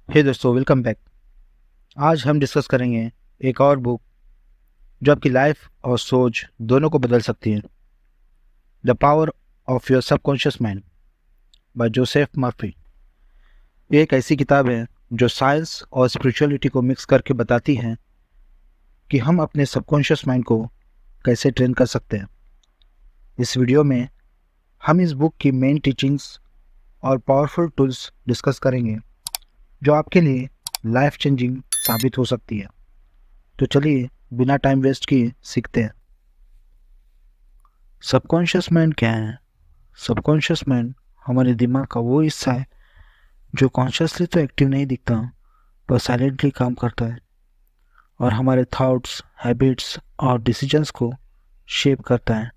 हे दोस्तों, welcome back. आज हम डिस्कस करेंगे एक और बुक जो आपकी लाइफ और सोच दोनों को बदल सकती है। The power of your subconscious mind bye Joseph Murphy. ये एक ऐसी किताब है जो साइंस और स्पिरिचुअलिटी को मिक्स करके बताती है कि हम अपने सबकॉन्शियस माइंड को कैसे ट्रेन कर सकते हैं। इस वीडियो में हम इस बुक की मेन टीचिंग्स और पावरफुल टूल्स डिस्कस करेंगे जो आपके लिए लाइफ चेंजिंग साबित हो सकती है। तो चलिए बिना टाइम वेस्ट किए सीखते हैं। सबकॉन्शियस माइंड क्या है? सबकॉन्शियस माइंड हमारे दिमाग का वो हिस्सा है जो कॉन्शियसली तो एक्टिव नहीं दिखता पर साइलेंटली काम करता है और हमारे थॉट्स, हैबिट्स और डिसीजंस को शेप करता है।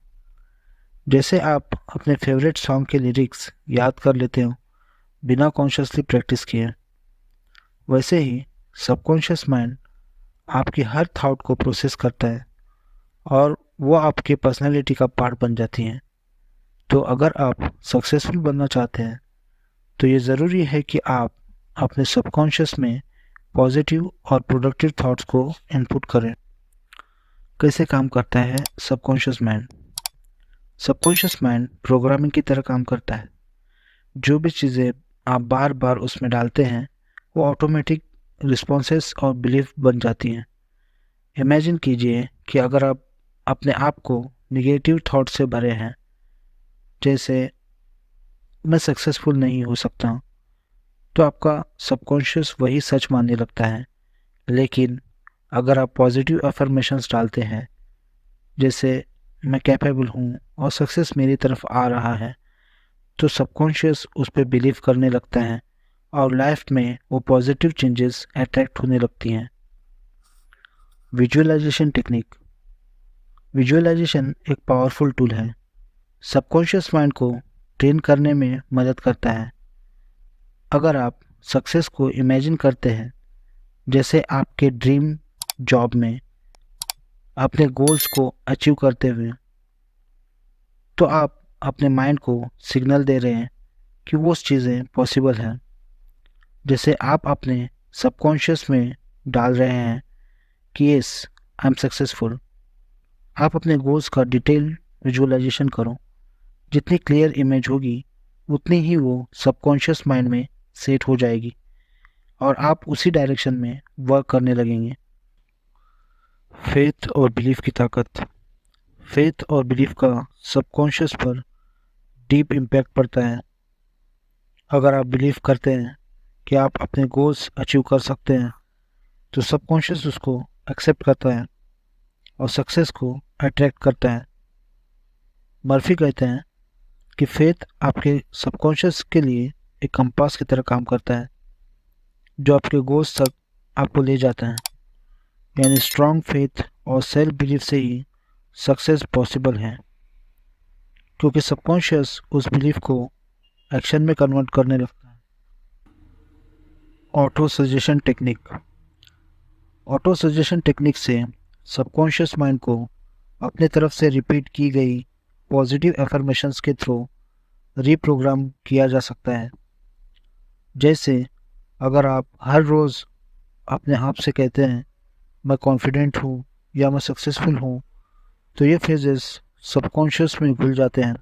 जैसे आप अपने फेवरेट सॉन्ग के लिरिक्स याद कर लेते हो बिना कॉन्शियसली प्रैक्टिस किए, वैसे ही सबकॉन्शियस माइंड आपकी हर थॉट को प्रोसेस करता है और वो आपके पर्सनैलिटी का पार्ट बन जाती हैं। तो अगर आप सक्सेसफुल बनना चाहते हैं तो ये ज़रूरी है कि आप अपने सबकॉन्शियस में पॉजिटिव और प्रोडक्टिव थॉट्स को इनपुट करें। कैसे काम करता है subconscious mind? Subconscious mind programming की तरह काम करता है। जो भी चीज़ें आप बार बार उसमें डालते हैं वो ऑटोमेटिक रिस्पॉन्सेस और बिलीफ बन जाती हैं। इमेजिन कीजिए कि अगर आप अपने आप को निगेटिव थॉट से भरे हैं, जैसे मैं सक्सेसफुल नहीं हो सकता, तो आपका सबकॉन्शियस वही सच मानने लगता है। लेकिन अगर आप पॉजिटिव अफर्मेशंस डालते हैं, जैसे मैं कैपेबल हूँ और सक्सेस मेरी तरफ आ रहा है, तो सबकॉन्शियस उस पर बिलीव करने लगता है और लाइफ में वो पॉजिटिव चेंजेस अट्रैक्ट होने लगती हैं। Visualisation technique. विजुअलाइजेशन एक पावरफुल टूल है। सबकॉन्शियस माइंड को ट्रेन करने में मदद करता है। अगर आप सक्सेस को इमेजिन करते हैं, जैसे आपके ड्रीम जॉब में अपने गोल्स को अचीव करते हुए, तो आप अपने माइंड को सिग्नल दे रहे हैं कि वो चीज़ें पॉसिबल हैं। जैसे आप अपने सबकॉन्शियस में डाल रहे हैं कि यस, आई एम सक्सेसफुल। आप अपने गोल्स का डिटेल विजुअलाइजेशन करो। जितनी क्लियर इमेज होगी उतनी ही वो सबकॉन्शियस माइंड में सेट हो जाएगी और आप उसी डायरेक्शन में वर्क करने लगेंगे। फेथ और बिलीफ की ताकत। फेथ और बिलीफ का सबकॉन्शियस पर डीप इम्पैक्ट पड़ता है। अगर आप बिलीव करते हैं कि आप अपने गोल्स अचीव कर सकते हैं, तो सबकॉन्शियस उसको एक्सेप्ट करता है और सक्सेस को अट्रैक्ट करता है। मर्फी कहते हैं कि फेथ आपके सबकॉन्शियस के लिए एक कंपास की तरह काम करता है जो आपके गोल्स तक आपको ले जाता है। यानी स्ट्रॉन्ग फेथ और सेल्फ बिलीफ से ही सक्सेस पॉसिबल है, क्योंकि सबकॉन्शियस उस बिलीफ को एक्शन में कन्वर्ट करने लगता है। Auto suggestion technique. Auto suggestion technique से सबकॉन्शियस माइंड को अपने तरफ से रिपीट की गई पॉजिटिव एफर्मेशंस के थ्रू रीप्रोग्राम किया जा सकता है। जैसे अगर आप हर रोज़ अपने आप से कहते हैं मैं कॉन्फिडेंट हूँ या मैं सक्सेसफुल हूँ, तो ये फ्रेजेस सबकॉन्शियस में घुल जाते हैं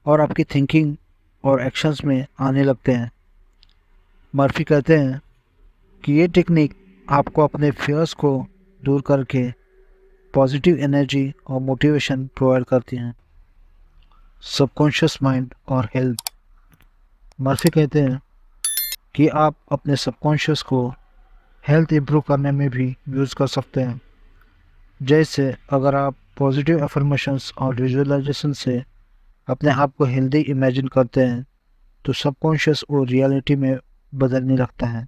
और आपकी थिंकिंग और एक्शंस में आने लगते हैं। मर्फी कहते हैं कि ये टेक्निक आपको अपने फियर्स को दूर करके पॉजिटिव एनर्जी और मोटिवेशन प्रोवाइड करती हैं। सबकॉन्शियस माइंड और हेल्थ। मर्फी कहते हैं कि आप अपने सबकॉन्शियस को हेल्थ इम्प्रूव करने में भी यूज़ कर सकते हैं। जैसे अगर आप पॉजिटिव अफर्मेशंस और विजुअलाइजेशन से अपने आप को हेल्दी इमेजिन करते हैं, तो सबकॉन्शियस वो रियलिटी में बदलने लगता है।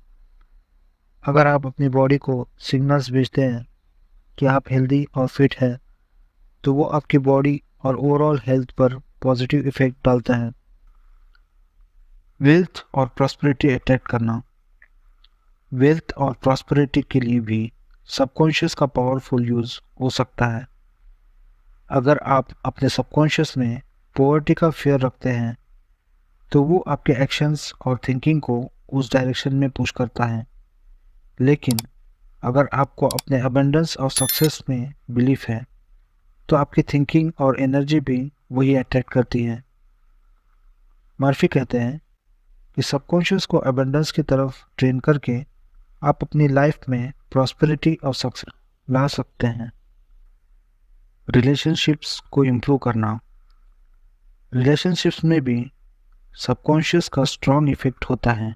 अगर आप अपनी बॉडी को सिग्नल्स भेजते हैं कि आप हेल्दी और फिट हैं, तो वो आपकी बॉडी और ओवरऑल हेल्थ पर पॉजिटिव इफेक्ट डालता है। वेल्थ और प्रॉस्पेरिटी अट्रैक्ट करना। वेल्थ और प्रॉस्पेरिटी के लिए भी सबकॉन्शियस का पावरफुल यूज़ हो सकता है। अगर आप अपने सबकॉन्शियस में पॉवर्टी का फियर रखते हैं, तो वो आपके एक्शंस और थिंकिंग को उस डायरेक्शन में पुश करता है। लेकिन अगर आपको अपने अबंडेंस और सक्सेस में बिलीफ है तो आपकी थिंकिंग और एनर्जी भी वही अट्रैक्ट करती है। मर्फी कहते हैं कि सबकॉन्शियस को अबंडेंस की तरफ ट्रेन करके आप अपनी लाइफ में प्रॉस्पेरिटी और सक्सेस ला सकते हैं। रिलेशनशिप्स को इम्प्रूव करना। रिलेशनशिप्स में भी सबकॉन्शियस का स्ट्रॉन्ग इफेक्ट होता है।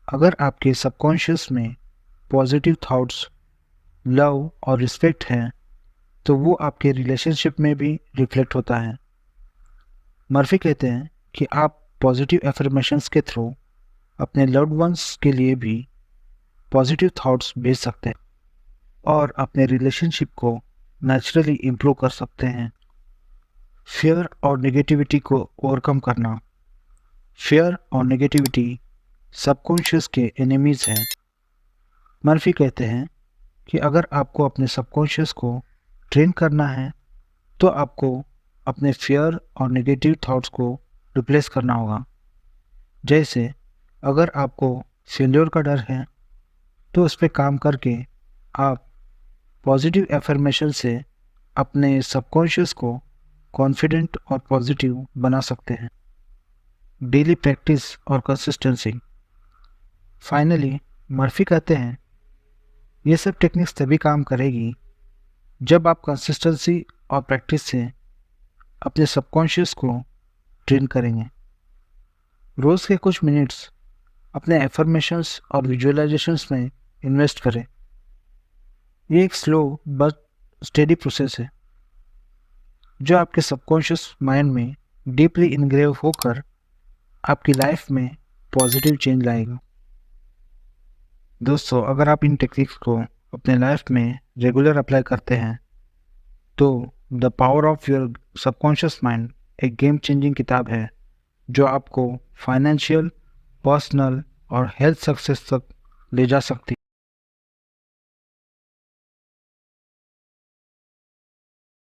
अगर आपके सबकॉन्शियस में पॉजिटिव थॉट्स, लव और रिस्पेक्ट है तो वो आपके रिलेशनशिप में भी रिफ्लेक्ट होता है। मर्फी कहते हैं कि आप पॉजिटिव एफर्मेशंस के थ्रू अपने लव्ड वंस के लिए भी पॉजिटिव थॉट्स भेज सकते हैं और अपने रिलेशनशिप को नेचुरली इम्प्रूव कर सकते हैं। फियर और नेगेटिविटी को ओवरकम करना। फियर और नेगेटिविटी सबकॉन्शियस के एनिमीज हैं। मर्फी कहते हैं कि अगर आपको अपने सबकॉन्शियस को ट्रेन करना है तो आपको अपने फियर और नेगेटिव थॉट्स को रिप्लेस करना होगा। जैसे अगर आपको फेल्योर का डर है तो उस पर काम करके आप पॉजिटिव एफर्मेशन से अपने सबकॉन्शियस को कॉन्फिडेंट और पॉजिटिव बना सकते हैं। डेली प्रैक्टिस और कंसिस्टेंसी। फाइनली मर्फी कहते हैं ये सब टेक्निक्स तभी काम करेगी जब आप कंसिस्टेंसी और प्रैक्टिस से अपने सबकॉन्शियस को ट्रेन करेंगे। रोज़ के कुछ मिनट्स अपने एफर्मेशंस और विजुअलाइजेशंस में इन्वेस्ट करें। ये एक स्लो बट स्टेडी प्रोसेस है जो आपके सबकॉन्शियस माइंड में डीपली इनग्रेव होकर आपकी लाइफ में पॉजिटिव चेंज लाएगा। दोस्तों, अगर आप इन टेक्निक्स को अपने लाइफ में रेगुलर अप्लाई करते हैं तो the power of your subconscious mind एक गेम चेंजिंग किताब है जो आपको फाइनेंशियल, पर्सनल और हेल्थ सक्सेस तक ले जा सकती है।